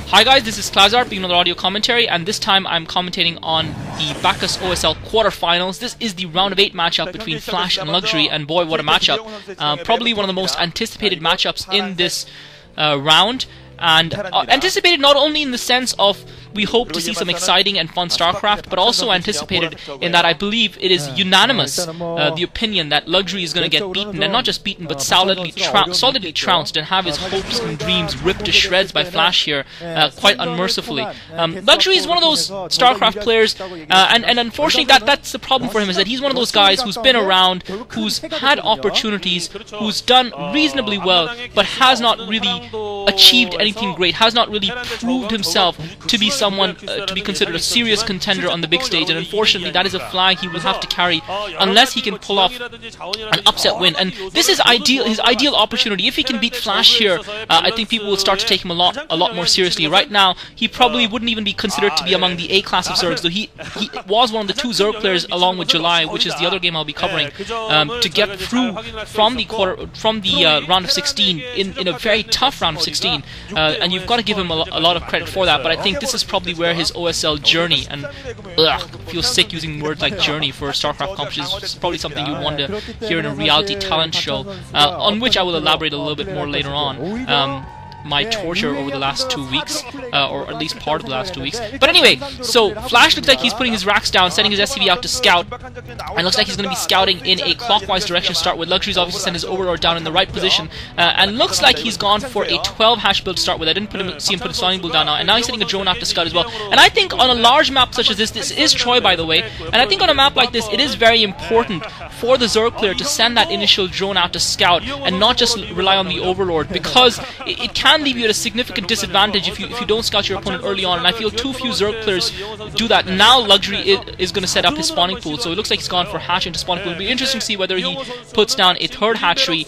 Hi guys, this is Klazart being another audio commentary, and this time I'm commentating on the Bacchus OSL quarterfinals. This is the round of 8 matchup between Flash and Luxury, and boy, what a matchup. Probably one of the most anticipated matchups in this round, and anticipated not only in the sense of we hope to see some exciting and fun StarCraft, but also anticipated in that I believe it is unanimous, the opinion that Luxury is going to get beaten, and not just beaten, but solidly trounced and have his hopes and dreams ripped to shreds by Flash here, quite unmercifully. Luxury is one of those StarCraft players, and unfortunately that's the problem for him, is that he's one of those guys who's been around, who's had opportunities, who's done reasonably well, but has not really achieved anything great, has not really proved himself to be someone to be considered a serious contender on the big stage, and unfortunately that is a flag he will have to carry unless he can pull off an upset win. And this is his ideal opportunity. If he can beat Flash here, I think people will start to take him a lot more seriously. Right now, he probably wouldn't even be considered to be among the A class of Zergs, though he was one of the 2 Zerg players along with July, which is the other game I'll be covering, to get through from the round of 16 in a very tough round of 16, and you've got to give him a lot of credit for that. But I think this is probably where his OSL journey, and feels sick using words like journey for StarCraft competitions, is probably something you want to hear in a reality talent show, on which I will elaborate a little bit more later on. My torture over the last 2 weeks, or at least part of the last 2 weeks. But anyway, so Flash looks like he's putting his racks down, sending his SCV out to scout, and looks like he's going to be scouting in a clockwise direction to start with. Luxury's obviously sent his Overlord down in the right position, and looks like he's gone for a 12 hash build to start with. I didn't see him put a Sonic build down now, and now he's sending a drone out to scout as well. And I think on a large map such as this is Troy, by the way, and I think on a map like this, it is very important for the Zerg player to send that initial drone out to scout and not just rely on the Overlord, because it can leave you at a significant disadvantage if you don't scout your opponent early on, and I feel too few Zerg players do that. Now Luxury is going to set up his spawning pool, so it looks like he's gone for hatch into spawning pool. It'll be interesting to see whether he puts down a 3rd hatchery,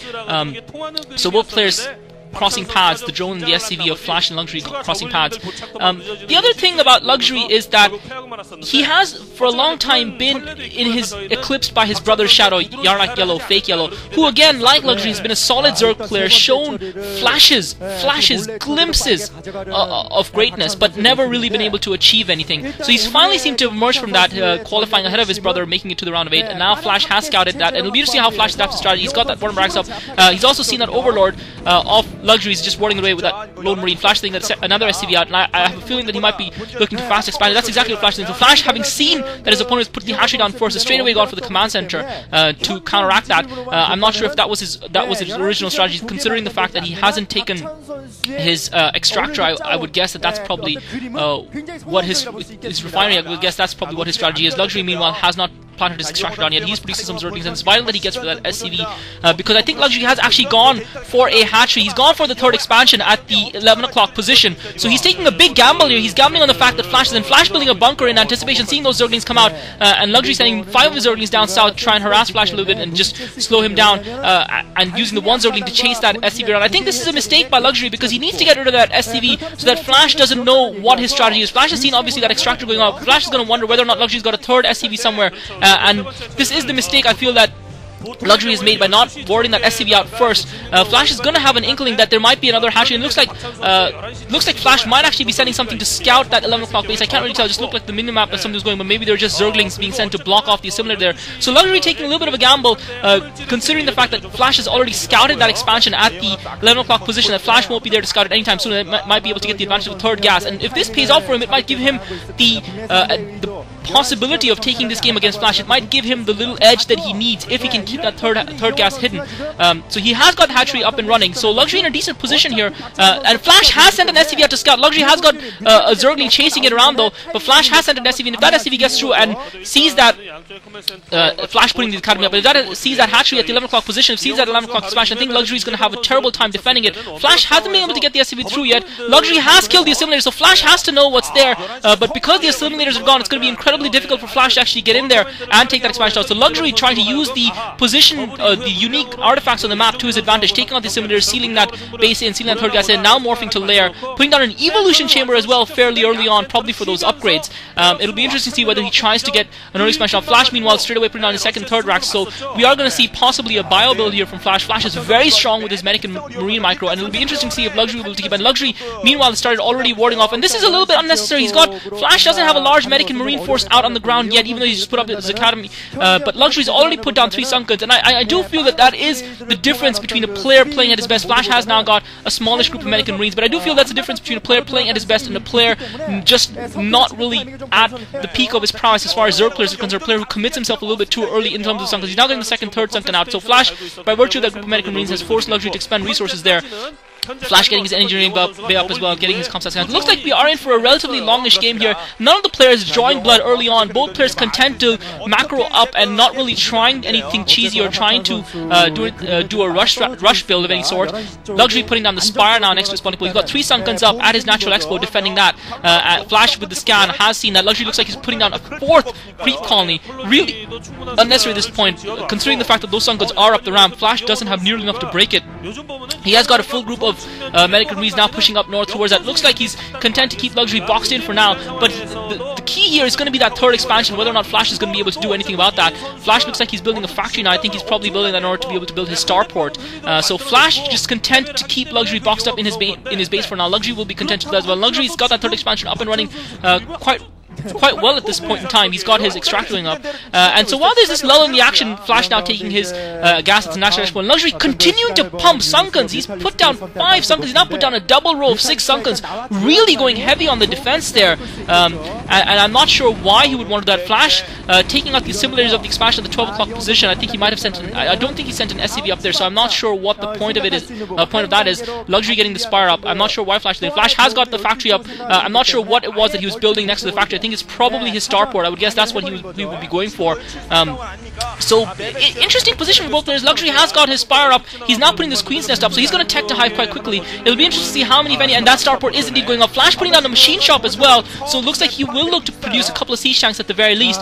so both players crossing paths, the drone and the SCV of Flash and Luxury crossing paths. The other thing about Luxury is that he has for a long time been eclipsed by his brother Shadow, Yarnak Yellow, Fake Yellow, who again, like Luxury, has been a solid Zerg player, shown flashes, glimpses of greatness, but never really been able to achieve anything. So he's finally seemed to emerge from that, qualifying ahead of his brother, making it to the round of 8, and now Flash has scouted that, and it'll be interesting how Flash adapts his strategy. He's got that bottom racks up. He's also seen that Overlord of Luxury is just running away with that Lone Marine. Flash thinking that another SCV out, and I have a feeling that he might be looking to fast expand. That's exactly what Flash is doing. So Flash, having seen that his opponent has put the hatchery down first, has straight away gone for the command center to counteract that. I'm not sure if that was his original strategy, considering the fact that he hasn't taken his extractor. I would guess that's probably what his refinery. I would guess that's probably what his strategy is. Luxury, meanwhile, has not planted his extractor down yet. He's producing some Zerglings, and it's vital that he gets for that SCV, because I think Luxury has actually gone for a hatchery. He's gone for the 3rd expansion at the 11 o'clock position, so he's taking a big gamble here. He's gambling on the fact that Flash is in. Flash building a bunker in anticipation, seeing those Zerglings come out, and Luxury sending 5 of his Zerglings down south to try and harass Flash a little bit and just slow him down, and using the 1 Zergling to chase that SCV around. I think this is a mistake by Luxury, because he needs to get rid of that SCV so that Flash doesn't know what his strategy is. Flash has seen obviously that extractor going out. Flash is going to wonder whether or not Luxury's got a 3rd SCV somewhere, and this is the mistake I feel that Luxury is made by not warding that SCV out first. Flash is going to have an inkling that there might be another hatchery, and looks like Flash might actually be sending something to scout that 11 o'clock base. I can't really tell. It just looked like the minimap that something was going, but maybe they're just Zerglings being sent to block off the assimilator there. So Luxury taking a little bit of a gamble, considering the fact that Flash has already scouted that expansion at the 11 o'clock position, that Flash won't be there to scout it anytime soon, and might be able to get the advantage of the 3rd gas. And if this pays off for him, it might give him the possibility of taking this game against Flash. It might give him the little edge that he needs if he can keep that third gas hidden. So he has got the hatchery up and running. So Luxury in a decent position here, and Flash has sent an SCV out to scout. Luxury has got a Zergling chasing it around though, but Flash has sent an SCV, and if that SCV gets through and sees that Flash putting the academy up, but if that sees that hatchery at the 11 o'clock position, if sees that 11 o'clock expansion, I think Luxury is going to have a terrible time defending it. Flash hasn't been able to get the SCV through yet. Luxury has killed the assimilator, so Flash has to know what's there, but because the assimilators are gone, it's going to be incredibly incredibly difficult for Flash to actually get in there and take that expansion out. So Luxury trying to use the position, the unique artifacts on the map to his advantage, taking out the simulators, sealing that base in, sealing that third gas in, now morphing to Lair, putting down an evolution chamber as well fairly early on, probably for those upgrades. It'll be interesting to see whether he tries to get an early expansion out. Flash, meanwhile, straight away putting down his second, third racks, so we are going to see possibly a bio build here from Flash. Flash is very strong with his medic and marine micro, and it'll be interesting to see if Luxury will be able to keep. And Luxury, meanwhile, started already warding off, and this is a little bit unnecessary. Flash doesn't have a large medic and marine force out on the ground yet, even though he's just put up his academy, but Luxury's already put down 3 Sunkens, and I do feel that is the difference between a player playing at his best. Flash has now got a smallish group of medic and marines, but I do feel that's the difference between a player playing at his best and a player just not really at the peak of his prowess as far as Zerg players are concerned, a player who commits himself a little bit too early in terms of Sunkens. He's now getting the second, third Sunken out, so Flash, by virtue of that group of medic and marines, has forced Luxury to expend resources there. Flash getting his engineering bay up as well, getting his comp stats. It looks like we are in for a relatively longish game here. None of the players drawing blood early on. Both players content to macro up and not really trying anything cheesy or trying to do a rush build of any sort. Luxury putting down the Spire now next to his spawning pool. He's got 3 Sunkens up at his natural expo defending that. Flash with the scan has seen that. Luxury looks like he's putting down a 4th creep colony. Really unnecessary at this point, considering the fact that those Sunkens are up the ramp. Flash doesn't have nearly enough to break it. He has got a full group of medic and marines now pushing up north towards that. Looks like he's content to keep Luxury boxed in for now, but the key here is going to be that third expansion, whether or not Flash is going to be able to do anything about that. Flash looks like he's building a factory now. I think he's probably building that in order to be able to build his starport. So Flash just content to keep Luxury boxed up in his base for now. Luxury will be content to do that as well. Luxury's got that third expansion up and running quite well at this point in time. He's got his extractor going up, and so while there's this lull in the action, Flash now taking his gas at the national expo, and Luxury continuing to pump Sunkens. He's put down 5 Sunkens. He's now put down a double row of 6 Sunkens, really going heavy on the defense there, and I'm not sure why he would want that. Flash taking out the simulators of the expansion at the 12 o'clock position. I think he might have sent I don't think he sent an SCV up there, so I'm not sure what the point of it is. Point of that is Luxury getting the Spire up. I'm not sure why Flash did. Flash has got the factory up. I'm not sure what it was that he was building next to the factory. I think it's probably his starport. I would guess that's what he would be going for. So interesting position for both players. Luxury has got his Spire up. He's now putting this Queen's Nest up, so he's going to tech to hive quite quickly. It'll be interesting to see how many, if any, and that starport is indeed going up. Flash putting down the machine shop as well, so it looks like he will look to produce a couple of siege tanks at the very least.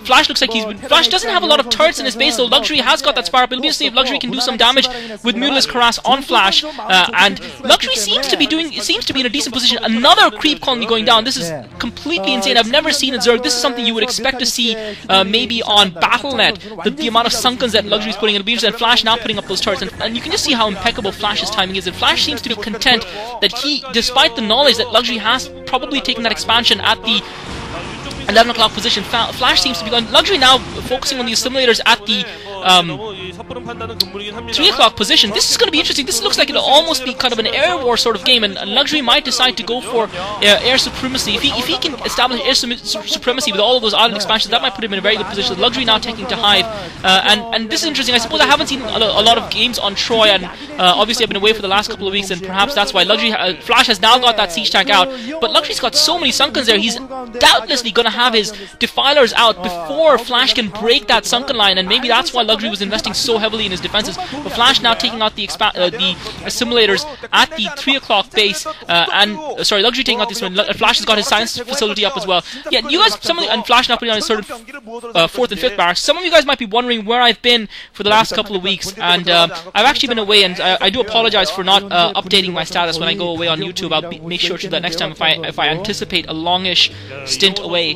Flash looks like Flash doesn't have a lot of turrets in his base, so Luxury has got that Spire up. It'll be interesting if Luxury can do some damage with Mutila's Cuirass on Flash, and Luxury seems to be in a decent position. Another creep colony going down. This is completely insane. I've never seen in Zerg. This is something you would expect to see maybe on Battle.net. The amount of Sunkens that Luxury is putting in, and Flash now putting up those turrets, and you can just see how impeccable Flash's timing is. And Flash seems to be content that he, despite the knowledge that Luxury has probably taken that expansion at the 11 o'clock position, Flash seems to be going. Luxury now focusing on these simulators at the 3 o'clock position. This is going to be interesting. This looks like it'll almost be kind of an air war sort of game, and Luxury might decide to go for air supremacy. If he can establish air supremacy with all of those island expansions, that might put him in a very good position. Luxury now taking to hive, and this is interesting. I suppose I haven't seen a lot of games on Troy, and obviously I've been away for the last couple of weeks, and perhaps that's why Luxury Flash has now got that siege tank out. But Luxury's got so many Sunkens there. He's doubtlessly going to have his defilers out before Flash can break that Sunken line, and maybe that's why Luxury was investing so heavily in his defenses. But Flash now taking out the simulators at the 3 o'clock base, Luxury taking out this one. Flash has got his science facility up as well. Yeah, you guys, and Flash now putting on his third, 4th and 5th barracks. Some of you guys might be wondering where I've been for the last couple of weeks, and I've actually been away, and I do apologize for not updating my status when I go away on YouTube. I'll make sure to do that next time if I anticipate a longish stint away.